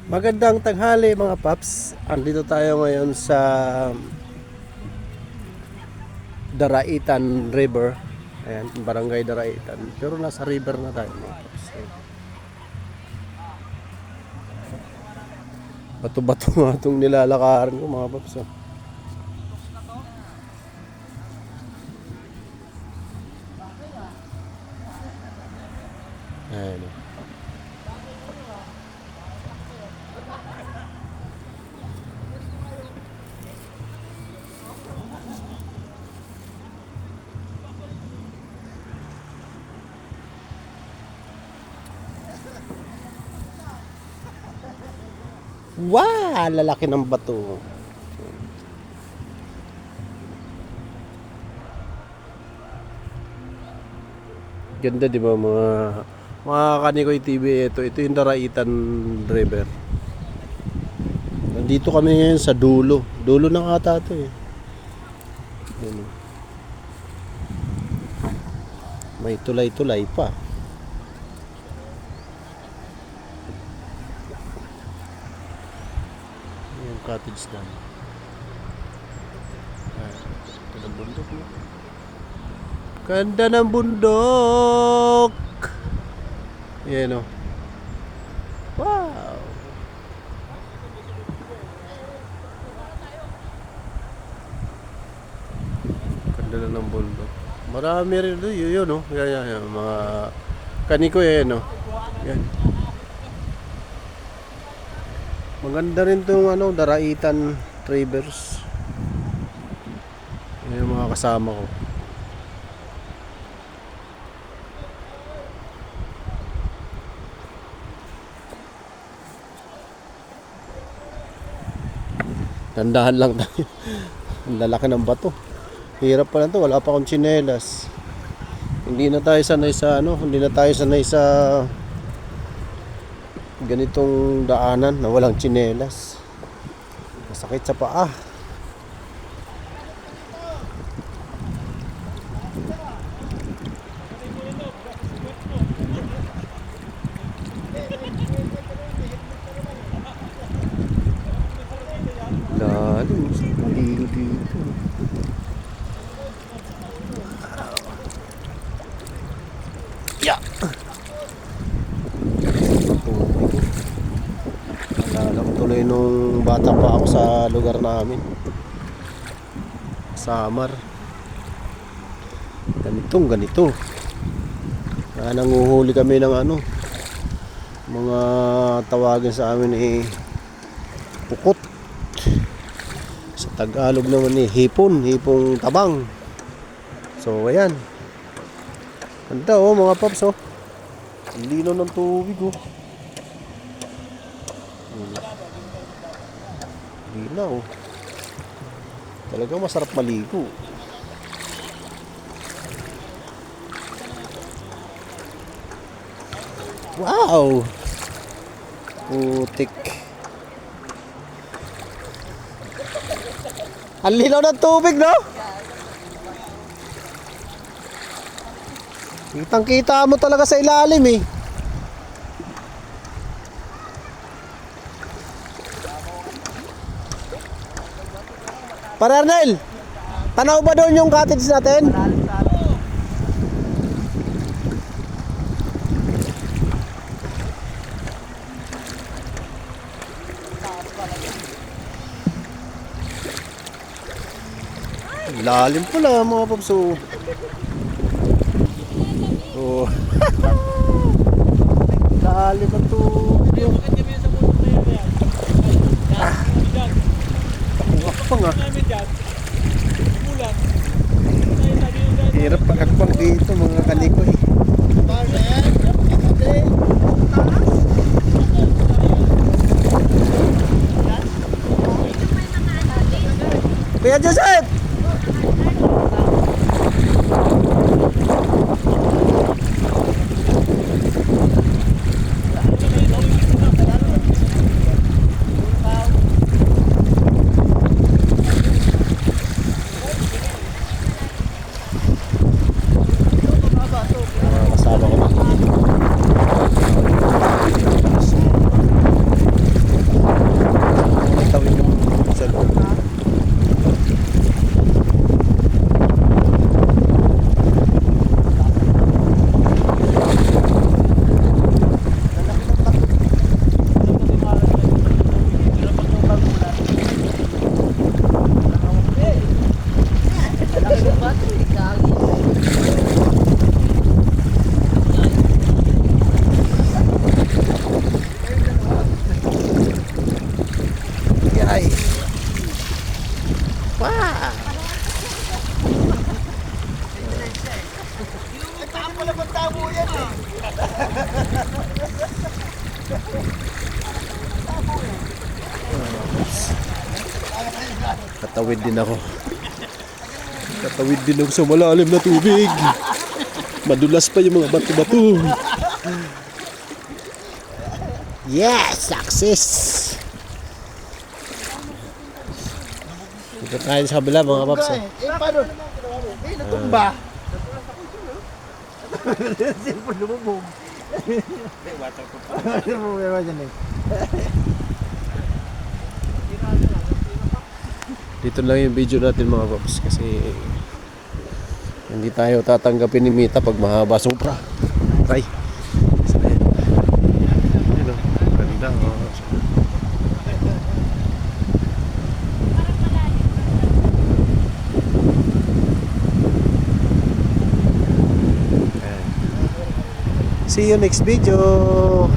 Magandang tanghali mga paps. Andito tayo ngayon sa Daraitan River. Ayan, barangay Daraitan. Pero nasa river na tayo mga paps. Bato-bato nga itong nilalakaran ko mga paps. Ayan. Wow! Lalaki ng bato. Ganda di ba mga Kanikoy TV. Ito yung Daraitan River. Nandito kami ngayon sa dulo. Dulo ng ata ito eh. Yan. May tulay-tulay pa. Yung cottage namin. Ito ng bundok mo. Ganda ng bundok! Yan o. Wow! Ganda na ng bundok. Marami rin doon. Yun o. Yan. Mga Kanikoy yan o. Yan. Maganda rin itong Daraitan Rivers. Yan yung mga kasama ko. Tandahan lang tayo. Ang lalaki ng bato. Hirap pa lang to, wala pa akong tsinelas. Hindi na tayo sanay sa ganitong daanan na walang tsinelas. Masakit sa paa. Lalim, maligo dito. Yeah! Naalala ko tuloy nung bata pa ako sa lugar namin. Samar. Ganito. Nanguhuli kami ng mga tawagin sa amin pukot. Sa Tagalog naman hipong tabang. So ayan. Ganda mga paps Ang linaw ng tubig Linaw. Talagang masarap maligo. Wow! Putik. Ang linaw ng tubig, no? Kitang-kita mo talaga sa ilalim, eh. Para Arnel, tanaw ba doon yung cottage natin? Lalim pala mga paps. Lalim ang tubig. Takuha pa nga. Hirap pag-akbang dito mga Kanikoy. Kuya Joseph! Kasama ko na. Tatawid din ako. Tatawid din ako sa malalim na tubig. Madulas pa yung mga bato-bato. Yes! Success! Dito tayo sa kabila mga paps. Paano? Natumba. Siyempre lumubog. Dito lang yung video natin mga paps kasi hindi tayo tatanggapin ni Mita pag mahaba sobra. Okay. So, yun o. Ganda o. See you next video.